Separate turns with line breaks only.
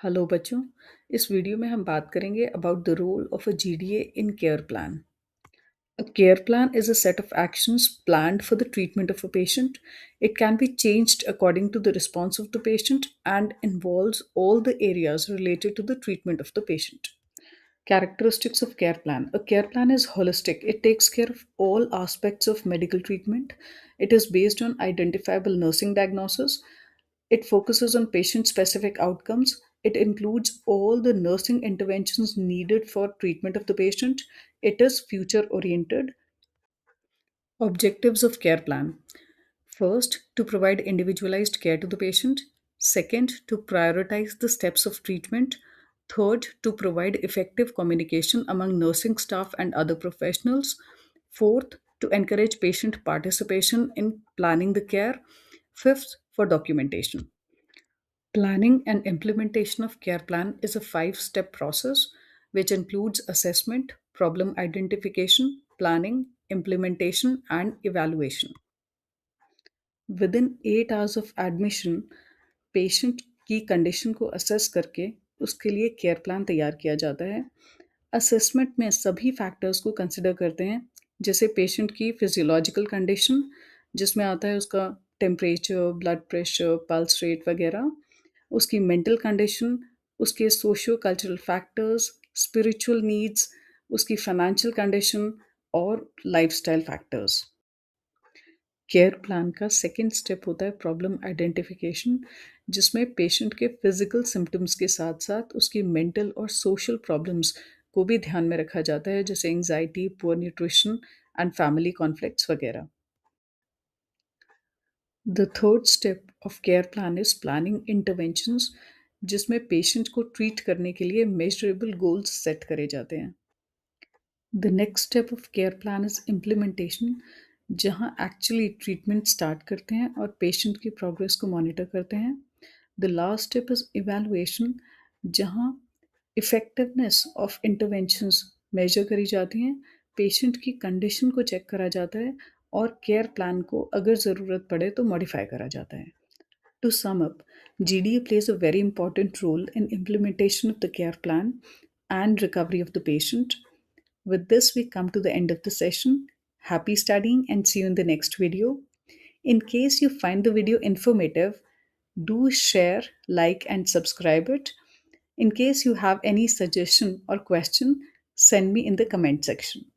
Hello बच्चों। इस video में हम बात करेंगे about the role of a GDA in care plan. A care plan is a set of actions planned for the treatment of a patient. It can be changed according to the response of the patient and involves all the areas related to the treatment of the patient. Characteristics of care plan. A care plan is holistic. It takes care of all aspects of medical treatment. It is based on identifiable nursing diagnosis. It focuses on patient specific outcomes. It includes all the nursing interventions needed for treatment of the patient. It is future oriented. Objectives of care plan. First, to provide individualized care to the patient. Second, to prioritize the steps of treatment. Third, to provide effective communication among nursing staff and other professionals. Fourth, to encourage patient participation in planning the care. Fifth, for documentation. Planning and implementation of care plan is a five-step process which includes assessment, problem identification, planning, implementation, and evaluation. Within 8 hours of admission, patient की condition को assess करके उसके लिए care plan तैयार किया जाता है। Assessment में सभी फैक्टर्स को कंसिडर करते हैं, जैसे पेशेंट की फिजियोलॉजिकल कंडीशन, जिसमें आता है उसका temperature, blood pressure, pulse rate वगैरह, उसकी मेंटल कंडीशन, उसके socio cultural factors, spiritual needs, उसकी फाइनेंशियल कंडीशन और लाइफस्टाइल फैक्टर्स। केयर प्लान का सेकंड स्टेप होता है प्रॉब्लम आइडेंटिफिकेशन, जिसमें पेशेंट के फिजिकल सिम्टम्स के साथ साथ उसकी मेंटल और सोशल प्रॉब्लम्स को भी ध्यान में रखा जाता है, जैसे anxiety, poor nutrition and family conflicts वगैरह। The third step of care plan is planning interventions, जिसमें पेशेंट को ट्रीट करने के लिए मेजरेबल गोल्स सेट करे जाते हैं। The next step of care plan is implementation, जहाँ एक्चुअली ट्रीटमेंट स्टार्ट करते हैं और पेशेंट की प्रोग्रेस को मॉनिटर करते हैं। The last step is evaluation, जहाँ इफ़ेक्टिवनेस ऑफ इंटरवेंशंस मेजर करी जाती हैं, पेशेंट की कंडीशन को चेक करा जाता है और केयर प्लान को अगर ज़रूरत पड़े तो मॉडिफाई करा जाता है। To sum up, GDA plays a very important role in implementation of the care plan and recovery of the patient. With this, we come to the end of the session. Happy studying and see you in the next video. In case you find the video informative, do share, like, and subscribe it. In case you have any suggestion or question, send me in the comment section.